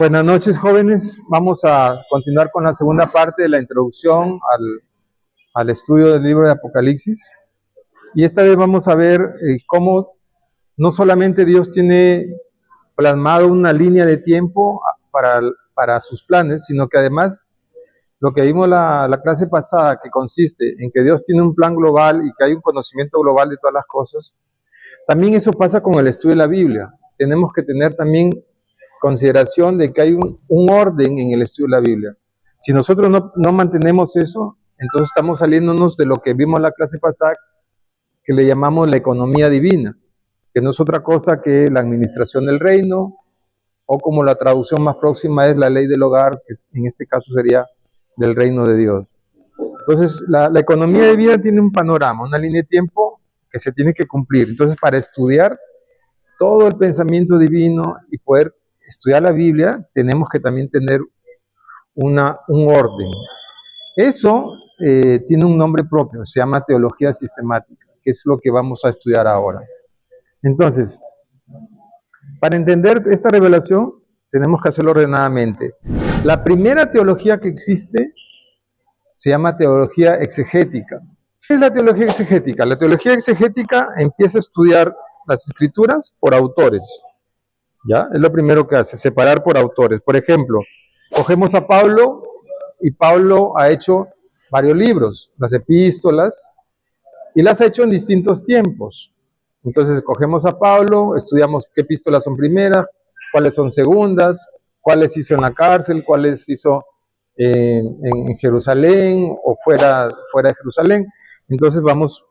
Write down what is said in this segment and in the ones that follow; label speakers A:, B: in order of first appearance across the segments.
A: Buenas noches, jóvenes. Vamos a continuar con la segunda parte de la introducción al estudio del libro de Apocalipsis. Y esta vez vamos a ver cómo no solamente Dios tiene plasmado una línea de tiempo para sus planes, sino que además lo que vimos la clase pasada, que consiste en que Dios tiene un plan global y que hay un conocimiento global de todas las cosas, también eso pasa con el estudio de la Biblia. Tenemos que tener también consideración de que hay un orden en el estudio de la Biblia. Si nosotros no mantenemos eso, entonces estamos saliéndonos de lo que vimos en la clase pasada, que le llamamos la economía divina, que no es otra cosa que la administración del reino, o como la traducción más próxima es la ley del hogar, que en este caso sería del reino de Dios. Entonces, la economía de vida tiene un panorama, una línea de tiempo que se tiene que cumplir. Entonces, para estudiar todo el pensamiento divino y poder estudiar la Biblia, tenemos que también tener un orden. Eso tiene un nombre propio, se llama teología sistemática, que es lo que vamos a estudiar ahora. Entonces, para entender esta revelación, tenemos que hacerlo ordenadamente. La primera teología que existe se llama teología exegética. ¿Qué es la teología exegética? La teología exegética empieza a estudiar las escrituras por autores. ¿Ya? Es lo primero que hace, separar por autores. Por ejemplo, cogemos a Pablo y Pablo ha hecho varios libros, las epístolas, y las ha hecho en distintos tiempos. Entonces cogemos a Pablo, estudiamos qué epístolas son primeras, cuáles son segundas, cuáles hizo en la cárcel, cuáles hizo en Jerusalén o fuera de Jerusalén. Entonces vamos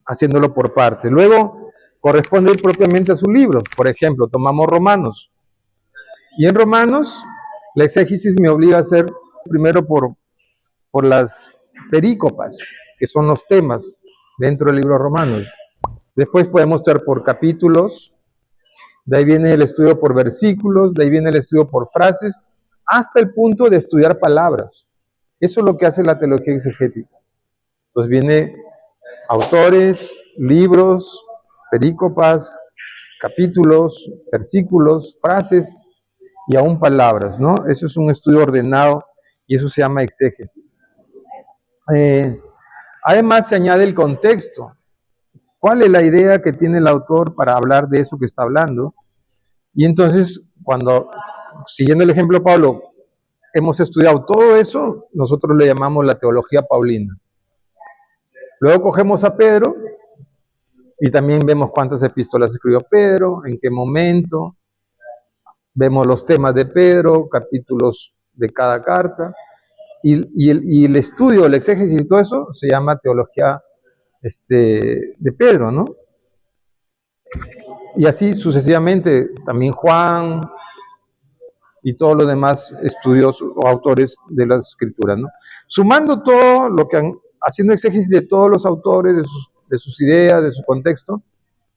A: haciéndolo por partes. Luego corresponde ir propiamente a sus libros. Por ejemplo, tomamos Romanos. Y en Romanos, la exégesis me obliga a hacer primero por las perícopas, que son los temas dentro del libro de Romanos. Después podemos estar por capítulos, de ahí viene el estudio por versículos, de ahí viene el estudio por frases, hasta el punto de estudiar palabras. Eso es lo que hace la teología exegética. Entonces viene autores, libros, perícopas, capítulos, versículos, frases y aún palabras, ¿no? Eso es un estudio ordenado y eso se llama exégesis. Además se añade el contexto. ¿Cuál es la idea que tiene el autor para hablar de eso que está hablando? Y entonces, siguiendo el ejemplo de Pablo, hemos estudiado todo eso, nosotros le llamamos la teología paulina. Luego cogemos a Pedro y también vemos cuántas epístolas escribió Pedro, en qué momento, vemos los temas de Pedro, capítulos de cada carta, y el estudio, el exégesis y todo eso se llama teología de Pedro, ¿no? Y así sucesivamente, también Juan y todos los demás estudiosos o autores de las escrituras, ¿no? Sumando todo lo que haciendo exégesis de todos los autores, de sus ideas, de su contexto,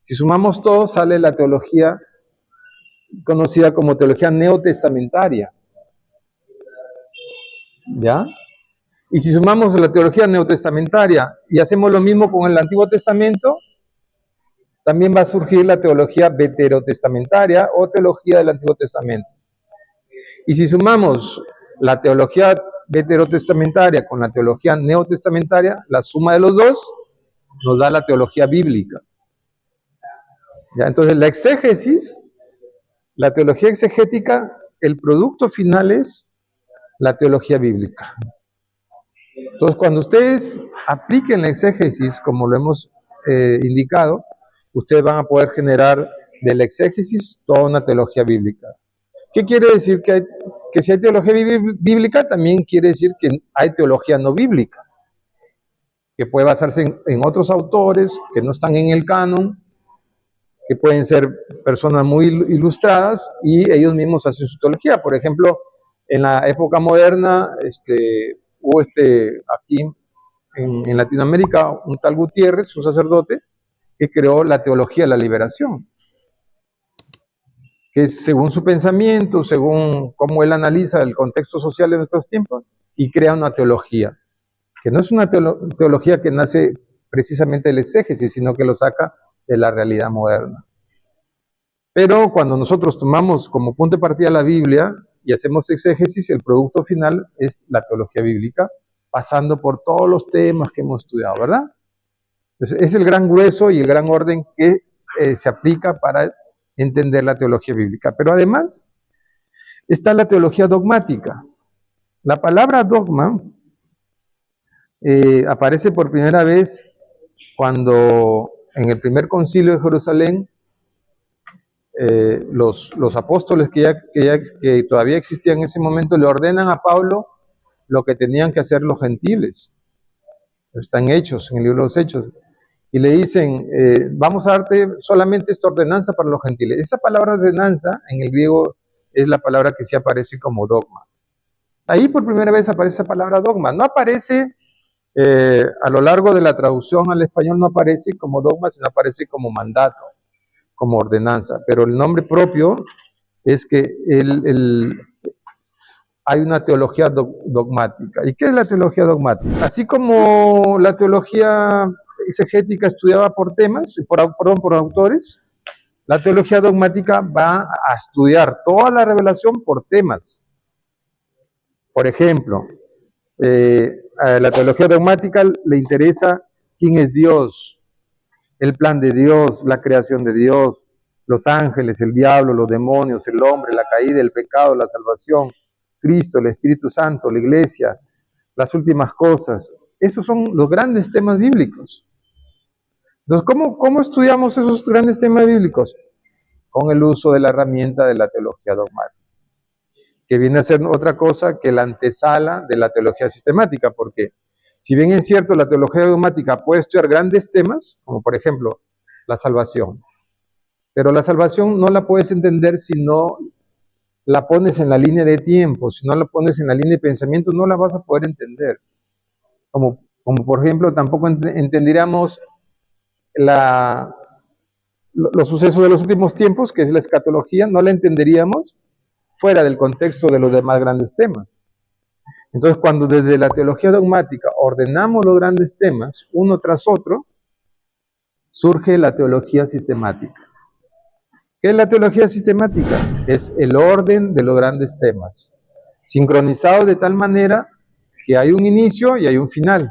A: si sumamos todo, sale la teología conocida como teología neotestamentaria. ¿Ya? Y si sumamos la teología neotestamentaria y hacemos lo mismo con el Antiguo Testamento, también va a surgir la teología veterotestamentaria o teología del Antiguo Testamento. Y si sumamos la teología veterotestamentaria con la teología neotestamentaria, la suma de los dos nos da la teología bíblica. ¿Ya? Entonces la exégesis, la teología exegética, el producto final es la teología bíblica. Entonces cuando ustedes apliquen la exégesis, como lo hemos indicado, ustedes van a poder generar de la exégesis toda una teología bíblica. ¿Qué quiere decir? Que si hay teología bíblica, también quiere decir que hay teología no bíblica, que puede basarse en otros autores que no están en el canon, que pueden ser personas muy ilustradas y ellos mismos hacen su teología. Por ejemplo, en la época moderna hubo aquí en Latinoamérica un tal Gutiérrez, un sacerdote, que creó la teología de la liberación, que es según su pensamiento, según cómo él analiza el contexto social de nuestros tiempos, y crea una teología, que no es una teología que nace precisamente del exégesis, sino que lo saca de la realidad moderna. Pero cuando nosotros tomamos como punto de partida la Biblia y hacemos exégesis, el producto final es la teología bíblica, pasando por todos los temas que hemos estudiado, ¿verdad? Entonces, es el gran grueso y el gran orden que se aplica para entender la teología bíblica. Pero además está la teología dogmática. La palabra dogma aparece por primera vez cuando en el primer concilio de Jerusalén los apóstoles que todavía existían en ese momento le ordenan a Pablo lo que tenían que hacer los gentiles. Están hechos en el libro de los Hechos. Y le dicen, vamos a darte solamente esta ordenanza para los gentiles. Esa palabra ordenanza en el griego es la palabra que sí aparece como dogma. Ahí por primera vez aparece esa palabra dogma. No aparece a lo largo de la traducción al español, no aparece como dogma, sino aparece como mandato, como ordenanza. Pero el nombre propio es que hay una teología dogmática. ¿Y qué es la teología dogmática? Así como la teología exegética estudiaba por temas, por autores, la teología dogmática va a estudiar toda la revelación por temas. Por ejemplo, a la teología dogmática le interesa quién es Dios, el plan de Dios, la creación de Dios, los ángeles, el diablo, los demonios, el hombre, la caída, el pecado, la salvación, Cristo, el Espíritu Santo, la iglesia, las últimas cosas. Esos son los grandes temas bíblicos. Entonces, ¿cómo estudiamos esos grandes temas bíblicos? Con el uso de la herramienta de la teología dogmática, que viene a ser otra cosa que la antesala de la teología sistemática, porque si bien es cierto, la teología dogmática puede estudiar grandes temas, como por ejemplo la salvación, pero la salvación no la puedes entender si no la pones en la línea de tiempo, si no la pones en la línea de pensamiento, no la vas a poder entender. Como por ejemplo, tampoco entenderíamos los sucesos de los últimos tiempos, que es la escatología, no la entenderíamos fuera del contexto de los demás grandes temas. Entonces, cuando desde la teología dogmática ordenamos los grandes temas, uno tras otro, surge la teología sistemática. ¿Qué es la teología sistemática? Es el orden de los grandes temas, sincronizado de tal manera que hay un inicio y hay un final.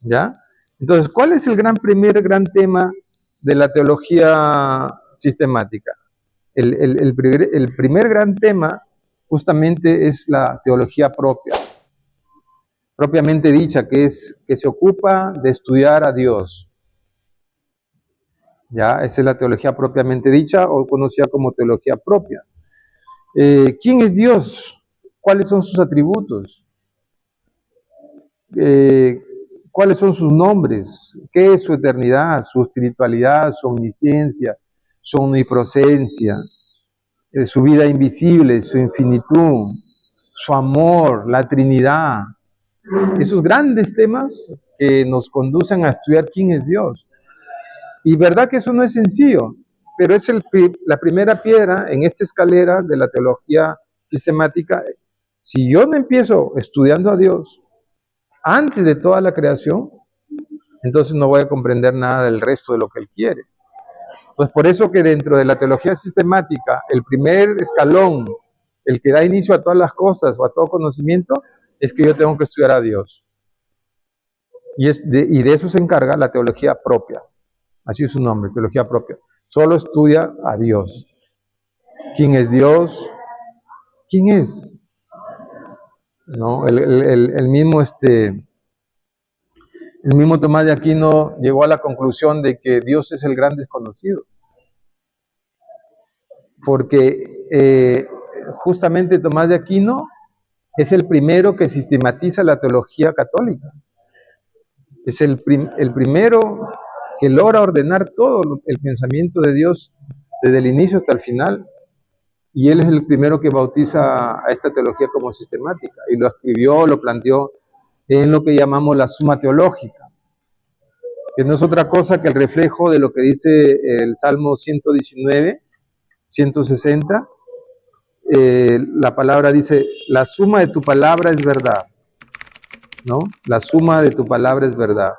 A: ¿Ya? Entonces, ¿cuál es el primer gran tema de la teología sistemática? El primer gran tema justamente es la teología propia, propiamente dicha, que se ocupa de estudiar a Dios. ¿Ya? Esa es la teología propiamente dicha, o conocida como teología propia. ¿Quién es Dios? ¿Cuáles son sus atributos? ¿Cuáles son sus nombres? ¿Qué es su eternidad, su espiritualidad, su omnisciencia, su omnipresencia, su vida invisible, su infinitud, su amor, la Trinidad? Esos grandes temas que nos conducen a estudiar quién es Dios. Y verdad que eso no es sencillo, pero es la primera piedra en esta escalera de la teología sistemática. Si yo no empiezo estudiando a Dios antes de toda la creación, entonces no voy a comprender nada del resto de lo que Él quiere. Pues por eso que dentro de la teología sistemática, el primer escalón, el que da inicio a todas las cosas o a todo conocimiento, es que yo tengo que estudiar a Dios. Y de eso se encarga la teología propia. Así es su nombre, teología propia. Solo estudia a Dios. ¿Quién es Dios? ¿Quién es? ¿No? El mismo Tomás de Aquino llegó a la conclusión de que Dios es el gran desconocido. Porque justamente Tomás de Aquino es el primero que sistematiza la teología católica. Es el primero que logra ordenar todo el pensamiento de Dios desde el inicio hasta el final. Y él es el primero que bautiza a esta teología como sistemática. Y lo escribió, lo planteó en lo que llamamos la Suma Teológica, que no es otra cosa que el reflejo de lo que dice el Salmo 119, 160. La palabra dice, la suma de tu palabra es verdad, ¿no? La suma de tu palabra es verdad.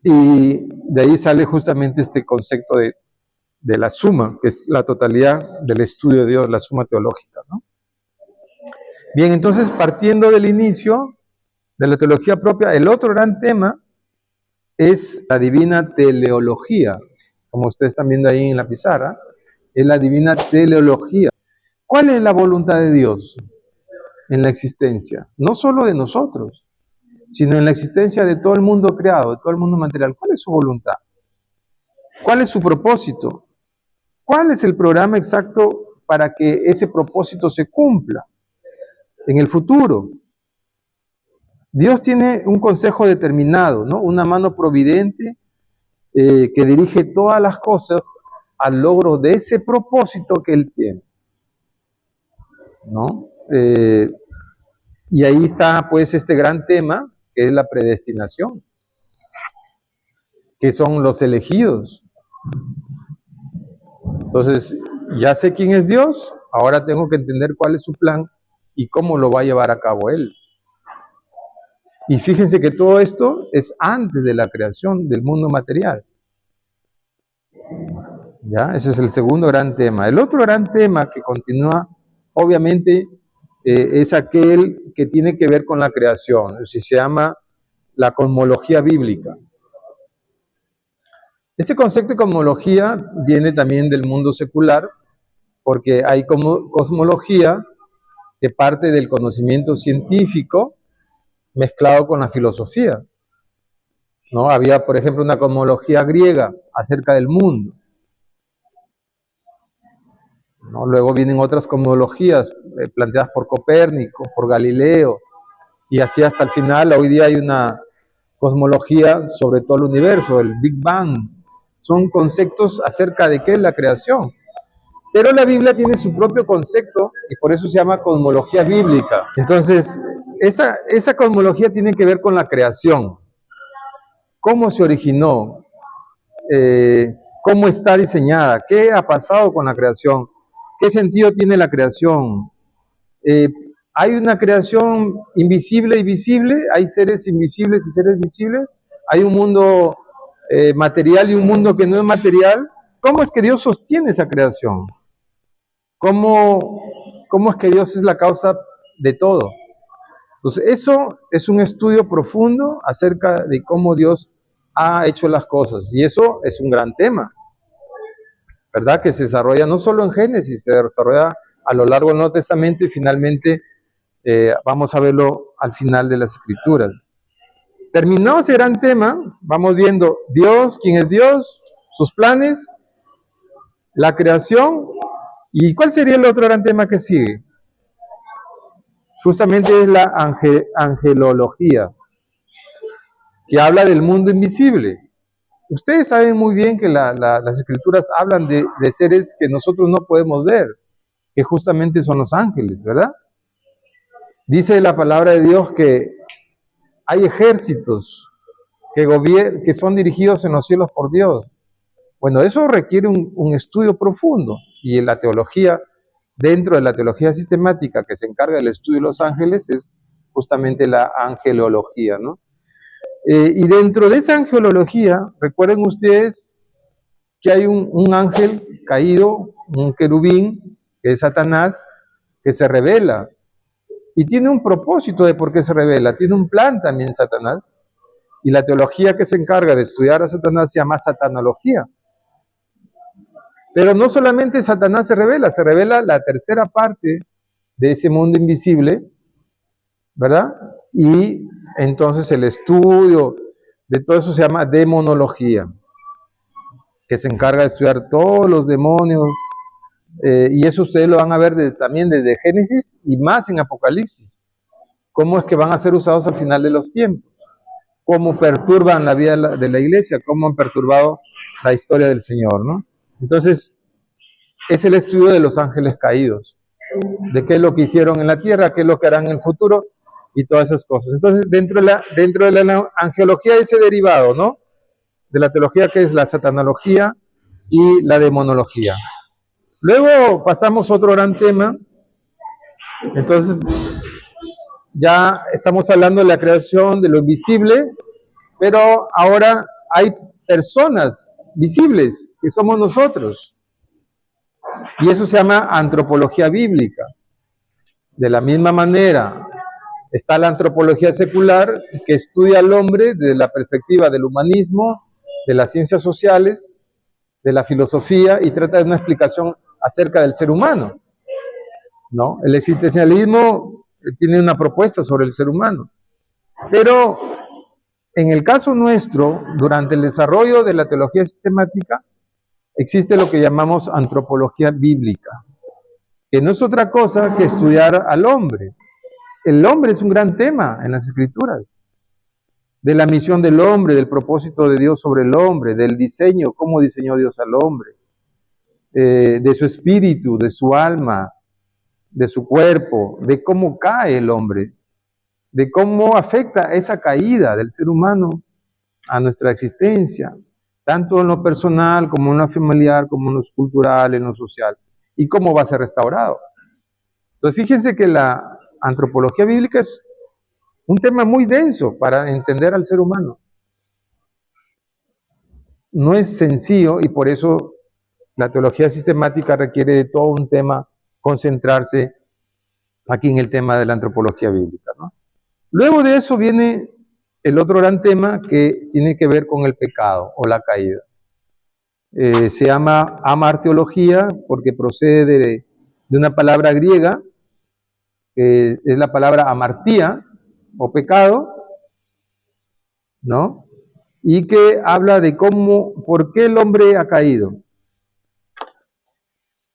A: Y de ahí sale justamente este concepto de de la suma, que es la totalidad del estudio de Dios, la suma teológica, ¿no? Bien, entonces, partiendo del inicio de la teología propia, el otro gran tema es la divina teleología, como ustedes están viendo ahí en la pizarra, es la divina teleología. ¿Cuál es la voluntad de Dios en la existencia? No solo de nosotros, sino en la existencia de todo el mundo creado, de todo el mundo material. ¿Cuál es su voluntad? ¿Cuál es su propósito? ¿Cuál es el programa exacto para que ese propósito se cumpla en el futuro? Dios tiene un consejo determinado, ¿no? Una mano providente que dirige todas las cosas al logro de ese propósito que Él tiene, ¿no? Y ahí está pues este gran tema, que es la predestinación, que son los elegidos. Entonces, ya sé quién es Dios, ahora tengo que entender cuál es su plan y cómo lo va a llevar a cabo Él. Y fíjense que todo esto es antes de la creación del mundo material. ¿Ya? Ese es el segundo gran tema. El otro gran tema que continúa, obviamente, es aquel que tiene que ver con la creación, es decir, se llama la cosmología bíblica. Este concepto de cosmología viene también del mundo secular, porque hay cosmología que parte del conocimiento científico mezclado con la filosofía, ¿no? Había, por ejemplo, una cosmología griega acerca del mundo, ¿no? Luego vienen otras cosmologías planteadas por Copérnico, por Galileo, y así hasta el final. Hoy día hay una cosmología sobre todo el universo, el Big Bang. Son conceptos acerca de qué es la creación. Pero la Biblia tiene su propio concepto y por eso se llama cosmología bíblica. Entonces, esa cosmología tiene que ver con la creación. ¿Cómo se originó? ¿Cómo está diseñada? ¿Qué ha pasado con la creación? ¿Qué sentido tiene la creación? ¿Hay una creación invisible y visible? ¿Hay seres invisibles y seres visibles? ¿Hay un mundo material y un mundo que no es material? ¿Cómo es que Dios sostiene esa creación? ¿Cómo es que Dios es la causa de todo? Entonces, eso es un estudio profundo acerca de cómo Dios ha hecho las cosas. Y eso es un gran tema, ¿verdad? Que se desarrolla no solo en Génesis, se desarrolla a lo largo del Nuevo Testamento y finalmente vamos a verlo al final de las Escrituras. Terminado ese gran tema, vamos viendo Dios, quién es Dios, sus planes, la creación. ¿Y cuál sería el otro gran tema que sigue? Justamente es la angelología, que habla del mundo invisible. Ustedes saben muy bien que las Escrituras hablan de seres que nosotros no podemos ver, que justamente son los ángeles, ¿verdad? Dice la palabra de Dios que hay ejércitos que son dirigidos en los cielos por Dios. Bueno, eso requiere un estudio profundo, y en la teología, dentro de la teología sistemática que se encarga del estudio de los ángeles, es justamente la angelología, ¿no? Y dentro de esa angelología, recuerden ustedes que hay un ángel caído, un querubín, que es Satanás, que se revela, y tiene un propósito de por qué se revela, tiene un plan también Satanás, y la teología que se encarga de estudiar a Satanás se llama satanología. Pero no solamente Satanás se revela la tercera parte de ese mundo invisible, ¿verdad? Y entonces el estudio de todo eso se llama demonología, que se encarga de estudiar todos los demonios, y eso ustedes lo van a ver también desde Génesis y más en Apocalipsis, cómo es que van a ser usados al final de los tiempos, cómo perturban la vida de la iglesia, cómo han perturbado la historia del Señor, ¿no? Entonces, es el estudio de los ángeles caídos, de qué es lo que hicieron en la tierra, qué es lo que harán en el futuro y todas esas cosas. Entonces, dentro de la angelología, ese derivado, ¿no? De la teología, que es la satanología y la demonología. Luego pasamos a otro gran tema. Entonces, ya estamos hablando de la creación, de lo invisible, pero ahora hay personas visibles que somos nosotros. Y eso se llama antropología bíblica. De la misma manera, está la antropología secular, que estudia al hombre desde la perspectiva del humanismo, de las ciencias sociales, de la filosofía, y trata de una explicación acerca del ser humano, ¿no? El existencialismo tiene una propuesta sobre el ser humano. Pero en el caso nuestro, durante el desarrollo de la teología sistemática, existe lo que llamamos antropología bíblica, que no es otra cosa que estudiar al hombre. El hombre es un gran tema en las Escrituras, de la misión del hombre, del propósito de Dios sobre el hombre, del diseño, cómo diseñó Dios al hombre, de su espíritu, de su alma, de su cuerpo, de cómo cae el hombre, de cómo afecta esa caída del ser humano a nuestra existencia, tanto en lo personal como en lo familiar, como en lo cultural, en lo social, y cómo va a ser restaurado. Entonces fíjense que la antropología bíblica es un tema muy denso para entender al ser humano. No es sencillo y por eso la teología sistemática requiere de todo un tema concentrarse aquí en el tema de la antropología bíblica, ¿no? Luego de eso viene el otro gran tema que tiene que ver con el pecado o la caída. Se llama amarteología porque procede de una palabra griega, que es la palabra amartía o pecado, ¿no? Y que habla de cómo, por qué el hombre ha caído,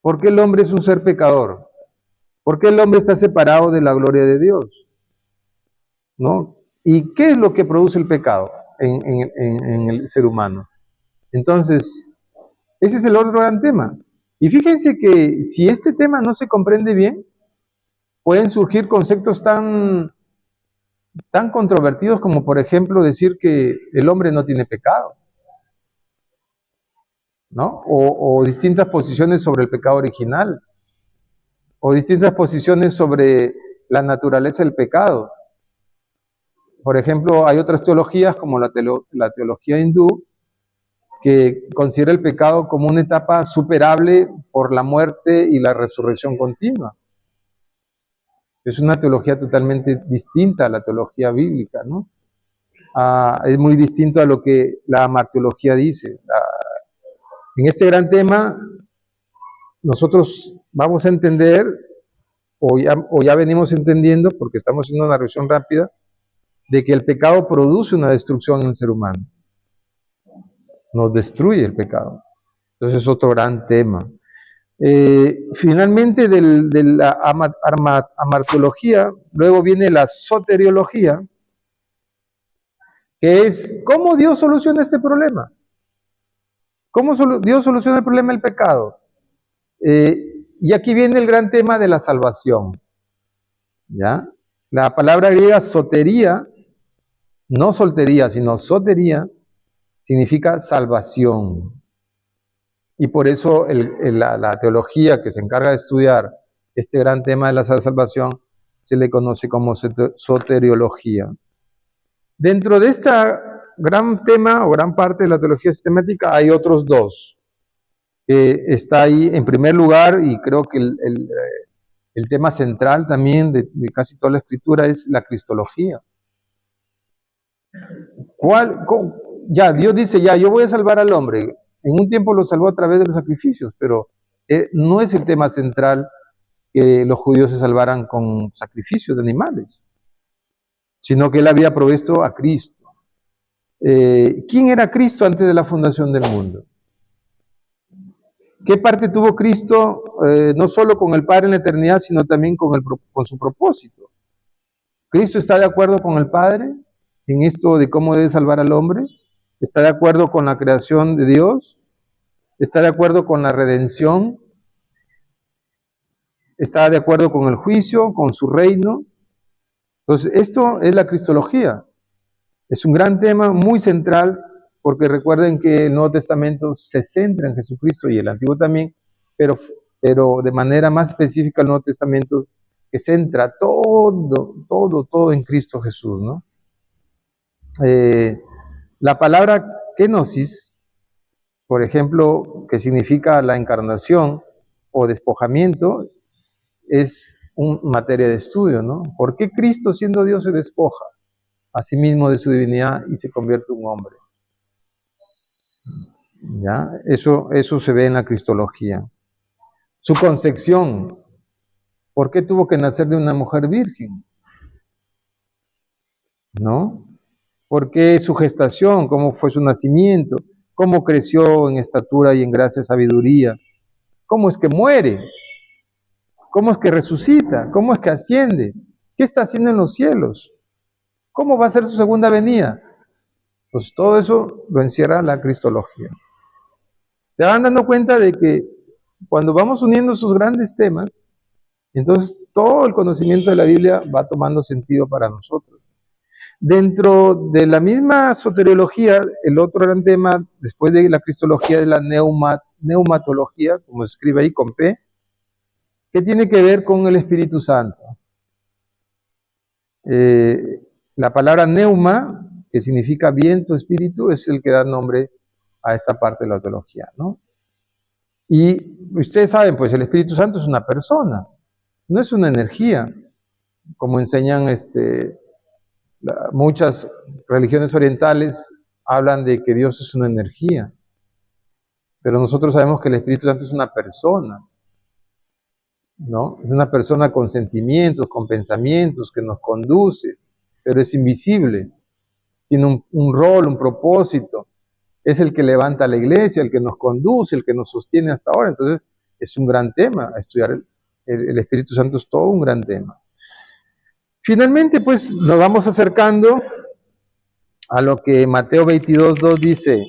A: por qué el hombre es un ser pecador, por qué el hombre está separado de la gloria de Dios, ¿no? ¿Y qué es lo que produce el pecado en el ser humano? Entonces, ese es el otro gran tema. Y fíjense que si este tema no se comprende bien, pueden surgir conceptos tan controvertidos como, por ejemplo, decir que el hombre no tiene pecado, ¿no? O distintas posiciones sobre el pecado original, o distintas posiciones sobre la naturaleza del pecado. Por ejemplo, hay otras teologías como la teología hindú, que considera el pecado como una etapa superable por la muerte y la resurrección continua. Es una teología totalmente distinta a la teología bíblica, ¿no? Es muy distinto a lo que la martiología dice. En este gran tema, nosotros vamos a entender, o ya venimos entendiendo, porque estamos haciendo una revisión rápida, de que el pecado produce una destrucción en el ser humano. Nos destruye el pecado. Entonces es otro gran tema. Finalmente de la amartología, luego viene la soteriología, que es cómo Dios soluciona este problema. ¿Cómo Dios soluciona el problema del pecado? Y aquí viene el gran tema de la salvación. ¿Ya? La palabra griega sotería, no soltería, sino sotería, significa salvación. Y por eso la teología que se encarga de estudiar este gran tema de la salvación se le conoce como soteriología. Dentro de este gran tema o gran parte de la teología sistemática hay otros dos. Está ahí en primer lugar, y creo que el tema central también de casi toda la escritura es la cristología. Ya, Dios dice, ya, yo voy a salvar al hombre. En un tiempo lo salvó a través de los sacrificios, pero no es el tema central que los judíos se salvaran con sacrificios de animales, sino que él había provisto a Cristo. ¿Quién era Cristo antes de la fundación del mundo? ¿Qué parte tuvo Cristo no solo con el Padre en la eternidad, sino también con su propósito? ¿Cristo está de acuerdo con el Padre en esto de cómo debe salvar al hombre? ¿Está de acuerdo con la creación de Dios? ¿Está de acuerdo con la redención? ¿Está de acuerdo con el juicio, con su reino? Entonces, esto es la cristología. Es un gran tema muy central, porque recuerden que el Nuevo Testamento se centra en Jesucristo y el Antiguo también, pero de manera más específica el Nuevo Testamento que centra todo en Cristo Jesús, ¿no? La palabra kenosis por ejemplo, que significa la encarnación o despojamiento, es materia de estudio, ¿no? ¿Por qué Cristo, siendo Dios, se despoja a sí mismo de su divinidad y se convierte en un hombre? ¿Ya? Eso se ve en la cristología. Su concepción, ¿por qué tuvo que nacer de una mujer virgen? ¿No? ¿Por qué su gestación? ¿Cómo fue su nacimiento? ¿Cómo creció en estatura y en gracia y sabiduría? ¿Cómo es que muere? ¿Cómo es que resucita? ¿Cómo es que asciende? ¿Qué está haciendo en los cielos? ¿Cómo va a ser su segunda venida? Pues todo eso lo encierra la cristología. Se van dando cuenta de que cuando vamos uniendo esos grandes temas, entonces todo el conocimiento de la Biblia va tomando sentido para nosotros. Dentro de la misma soteriología, el otro gran tema, después de la cristología, es la neumatología, como se escribe ahí con P, que tiene que ver con el Espíritu Santo. La palabra neuma, que significa viento, espíritu, es el que da nombre a esta parte de la teología, ¿no? Y ustedes saben, pues el Espíritu Santo es una persona, no es una energía, como enseñan muchas religiones orientales, hablan de que Dios es una energía, pero nosotros sabemos que el Espíritu Santo es una persona, ¿no? Es una persona con sentimientos, con pensamientos, que nos conduce, pero es invisible, tiene un rol, un propósito, es el que levanta la iglesia, el que nos conduce, el que nos sostiene hasta ahora. Entonces es un gran tema, estudiar el Espíritu Santo es todo un gran tema. Finalmente, pues nos vamos acercando a lo que Mateo 22:2 dice: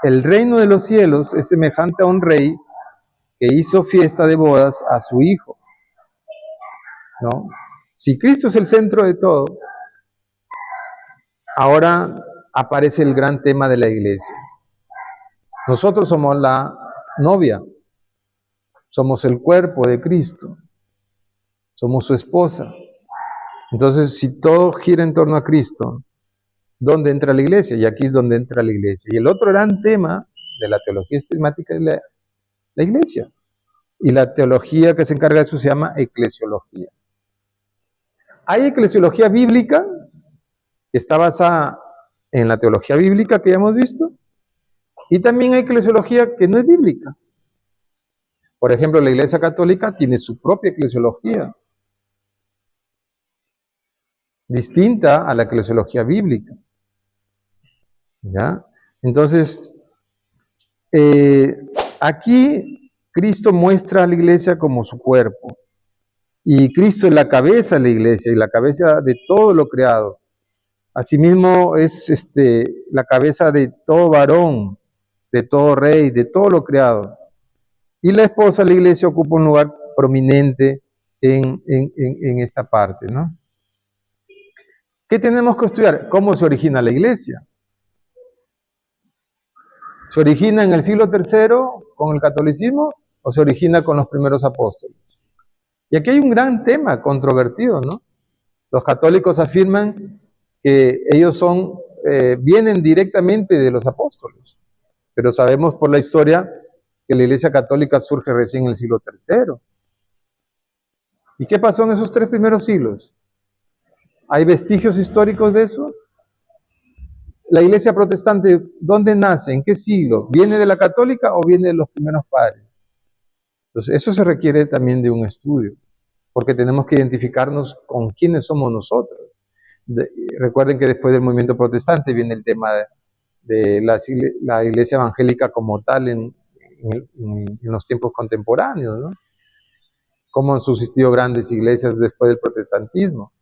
A: el reino de los cielos es semejante a un rey que hizo fiesta de bodas a su hijo, ¿no? Si Cristo es el centro de todo, ahora aparece el gran tema de la iglesia. Nosotros somos la novia, somos el cuerpo de Cristo, somos su esposa. Entonces, si todo gira en torno a Cristo, ¿dónde entra la iglesia? Y aquí es donde entra la iglesia. Y el otro gran tema de la teología sistemática es la iglesia. Y la teología que se encarga de eso se llama eclesiología. Hay eclesiología bíblica, que está basada en la teología bíblica que ya hemos visto, y también hay eclesiología que no es bíblica. Por ejemplo, la Iglesia Católica tiene su propia eclesiología, distinta a la eclesiología bíblica. ¿Ya? Entonces, aquí Cristo muestra a la iglesia como su cuerpo, y Cristo es la cabeza de la iglesia y la cabeza de todo lo creado. Asimismo es la cabeza de todo varón, de todo rey, de todo lo creado. Y la esposa de la iglesia ocupa un lugar prominente en esta parte, ¿no? ¿Qué tenemos que estudiar? ¿Cómo se origina la iglesia? ¿Se origina en el siglo III con el catolicismo o se origina con los primeros apóstoles? Y aquí hay un gran tema controvertido, ¿no? Los católicos afirman que ellos vienen directamente de los apóstoles, pero sabemos por la historia que la Iglesia Católica surge recién en el siglo III. ¿Y qué pasó en esos 3 primeros siglos? ¿Hay vestigios históricos de eso? La Iglesia protestante, ¿dónde nace? ¿En qué siglo? ¿Viene de la católica o viene de los primeros padres? Entonces, eso se requiere también de un estudio, porque tenemos que identificarnos con quiénes somos nosotros. Recuerden que después del movimiento protestante viene el tema de la iglesia evangélica como tal en los tiempos contemporáneos, ¿no? Cómo han subsistido grandes iglesias después del protestantismo,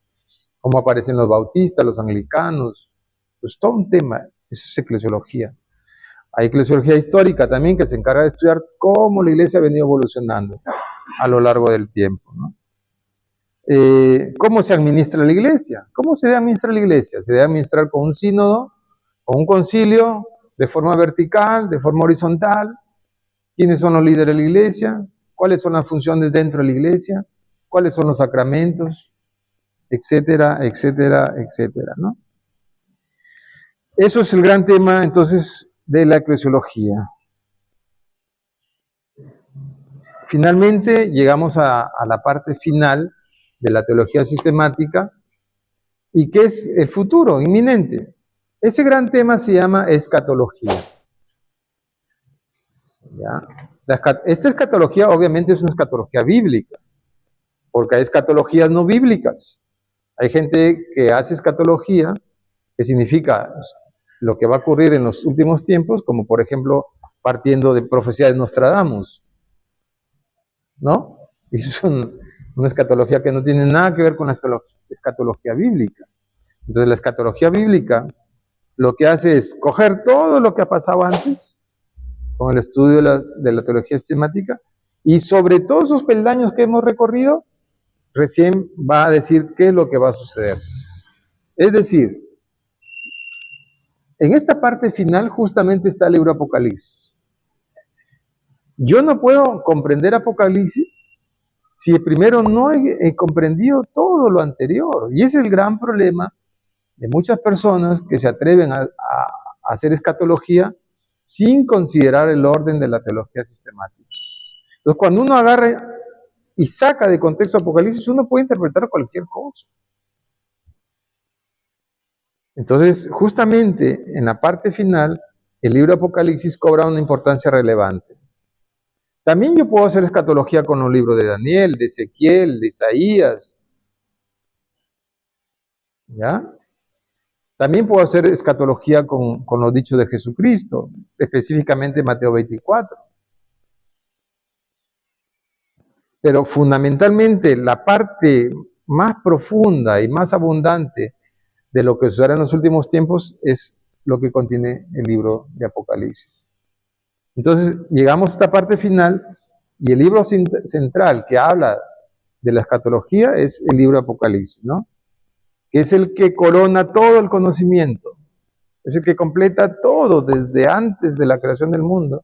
A: cómo aparecen los bautistas, los anglicanos, pues todo un tema, eso es eclesiología. Hay eclesiología histórica también que se encarga de estudiar cómo la iglesia ha venido evolucionando a lo largo del tiempo, ¿no? ¿Cómo se administra la iglesia? ¿Cómo se debe administrar la iglesia? Se debe administrar con un sínodo, con un concilio, de forma vertical, de forma horizontal. ¿Quiénes son los líderes de la iglesia? ¿Cuáles son las funciones dentro de la iglesia? ¿Cuáles son los sacramentos? Etcétera, etcétera, etcétera, ¿no? Eso es el gran tema, entonces, de la eclesiología. Finalmente llegamos a la parte final de la teología sistemática, y que es el futuro inminente. Ese gran tema se llama escatología. ¿Ya? Esta escatología obviamente es una escatología bíblica, porque hay escatologías no bíblicas. Hay gente que hace escatología, que significa lo que va a ocurrir en los últimos tiempos, como por ejemplo partiendo de profecía de Nostradamus, ¿no? Y es una escatología que no tiene nada que ver con la escatología bíblica. Entonces la escatología bíblica lo que hace es coger todo lo que ha pasado antes, con el estudio de la teología sistemática, y sobre todos esos peldaños que hemos recorrido, recién va a decir qué es lo que va a suceder. Es decir, en esta parte final justamente está el libro Apocalipsis. Yo no puedo comprender Apocalipsis si primero no he comprendido todo lo anterior. Y ese es el gran problema de muchas personas que se atreven a hacer escatología sin considerar el orden de la teología sistemática. Entonces, cuando uno agarra y saca de contexto Apocalipsis, uno puede interpretar cualquier cosa. Entonces, justamente en la parte final, el libro Apocalipsis cobra una importancia relevante. También yo puedo hacer escatología con los libros de Daniel, de Ezequiel, de Isaías, ¿ya? También puedo hacer escatología con los dichos de Jesucristo, específicamente Mateo 24. Pero fundamentalmente la parte más profunda y más abundante de lo que sucederá en los últimos tiempos es lo que contiene el libro de Apocalipsis. Entonces llegamos a esta parte final y el libro central que habla de la escatología es el libro de Apocalipsis, ¿no? Que es el que corona todo el conocimiento, es el que completa todo desde antes de la creación del mundo.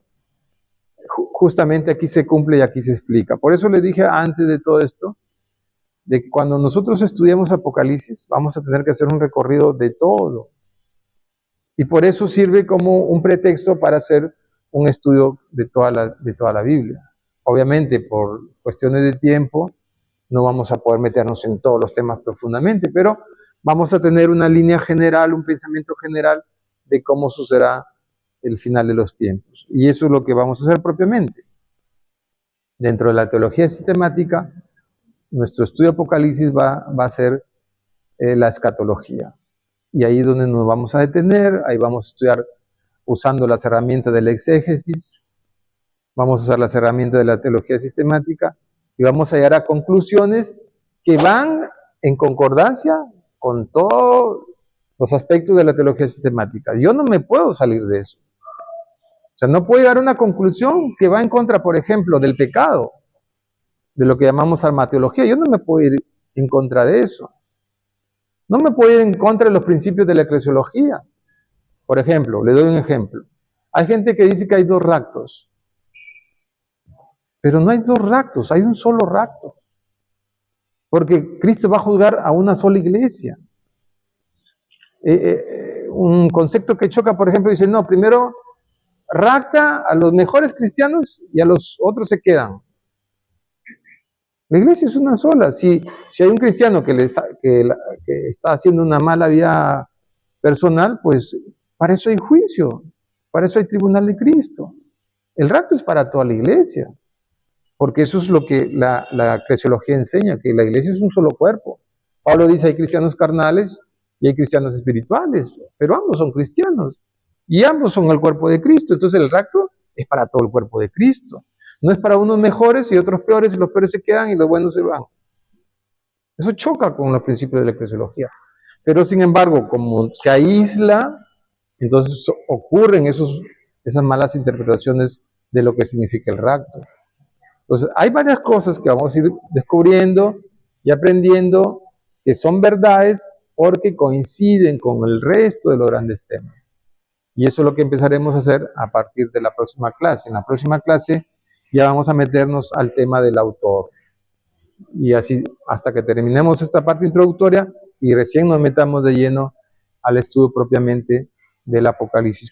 A: Justamente aquí se cumple y aquí se explica. Por eso le dije antes de todo esto, de que cuando nosotros estudiamos Apocalipsis, vamos a tener que hacer un recorrido de todo. Y por eso sirve como un pretexto para hacer un estudio de toda la Biblia. Obviamente, por cuestiones de tiempo, no vamos a poder meternos en todos los temas profundamente, pero vamos a tener una línea general, un pensamiento general de cómo sucederá el final de los tiempos. Y eso es lo que vamos a hacer propiamente. Dentro de la teología sistemática, nuestro estudio de Apocalipsis va a ser la escatología. Y ahí es donde nos vamos a detener, ahí vamos a estudiar usando las herramientas del exégesis, vamos a usar las herramientas de la teología sistemática y vamos a llegar a conclusiones que van en concordancia con todos los aspectos de la teología sistemática. Yo no me puedo salir de eso. O sea, no puedo llegar a una conclusión que va en contra, por ejemplo, del pecado, de lo que llamamos armateología. Yo no me puedo ir en contra de eso. No me puedo ir en contra de los principios de la eclesiología. Por ejemplo, le doy un ejemplo. Hay gente que dice que hay dos raptos. Pero no hay dos raptos, hay un solo rapto. Porque Cristo va a juzgar a una sola iglesia. Un concepto que choca, por ejemplo, dice, no, primero rapta a los mejores cristianos y a los otros se quedan. La iglesia es una sola. Si hay un cristiano que está haciendo una mala vida personal, pues para eso hay juicio, para eso hay tribunal de Cristo. El rapto es para toda la iglesia, porque eso es lo que la eclesiología enseña, que la iglesia es un solo cuerpo. Pablo dice, hay cristianos carnales y hay cristianos espirituales, pero ambos son cristianos y ambos son el cuerpo de Cristo. Entonces el rapto es para todo el cuerpo de Cristo. No es para unos mejores y otros peores, y los peores se quedan y los buenos se van. Eso choca con los principios de la eclesiología. Pero sin embargo, como se aísla, entonces ocurren esas malas interpretaciones de lo que significa el rapto. Entonces, hay varias cosas que vamos a ir descubriendo y aprendiendo que son verdades porque coinciden con el resto de los grandes temas. Y eso es lo que empezaremos a hacer a partir de la próxima clase. En la próxima clase ya vamos a meternos al tema del autor. Y así hasta que terminemos esta parte introductoria y recién nos metamos de lleno al estudio propiamente del Apocalipsis.